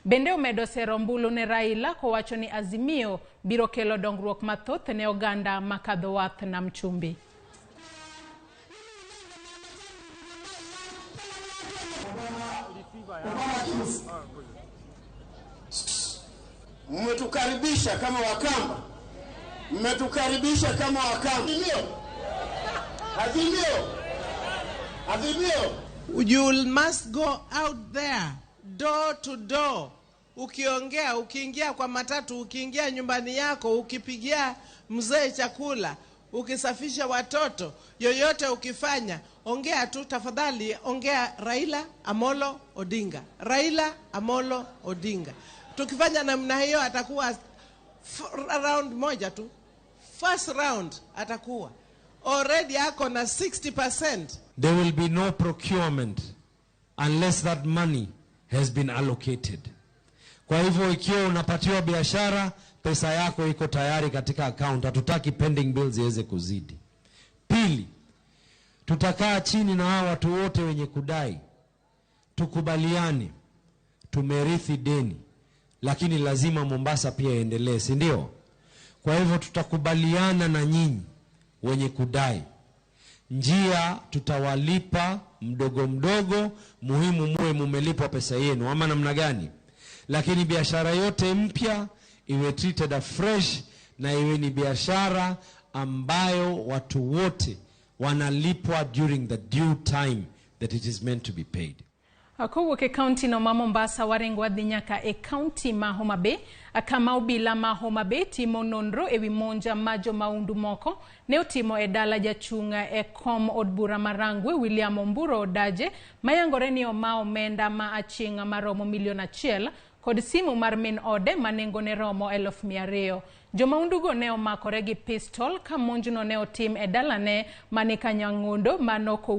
Bende omedo sero mbulu ne Raila kowacho ni Azimio biro kelo dongruok mathoth ne oganda makadho wath nam chumbi. Mmetukaribisha kama Wakamba. Mmetukaribisha kama Wakamba. Azimio. You must go out there, door to door. Ukiingia kwa matatu, ukiingia nyumbani yako, ukipigia mzee chakula, ukisafisha watoto, yoyote ukifanya, ongea tu tafadhali, ongea Raila Amolo Odinga. Raila Amolo Odinga. Tukifanya namna hiyo atakuwa round moja tu. First round atakuwa already ako na 60%. There will be no procurement unless that money has been allocated. Kwa hivyo ikiwa unapatiwa biashara, pesa yako iko tayari katika account. Hatutaki pending bills iweze kuzidi. Pili, tutakaa chini na hao watu wote wenye kudai. Tukubaliane, tumerithi deni, lakini lazima Mombasa pia iendelee, si ndio? Kwa hivyo tutakubaliana na nyinyi wenye kudai. Njia tutawalipa mdogo mdogo, muhimu muwe mumelipwa pesa yenu, ama namna gani? Lakini biashara yote mpya iwe treated afresh, na iwe ni biashara ambayo watu wote wanalipwa during the due time that it is meant to be paid. Akowuok county no ma Mombasa warengo wadhi nyaka county ma Homa Bay. Kama obila ma Homa Bay timo nonro ewi monja ma jomaundu moko ne otimo dala jachunga kom od bura marangwe William Omburo Odaje mayangore ni oma omenda ma achinga maromo milion 1 kod simu mar min ode manengo ne romo 200,000. Jomaundu go ne omakore gi pistol ka monjno ne otim dala ne mane Kanyangondo manoko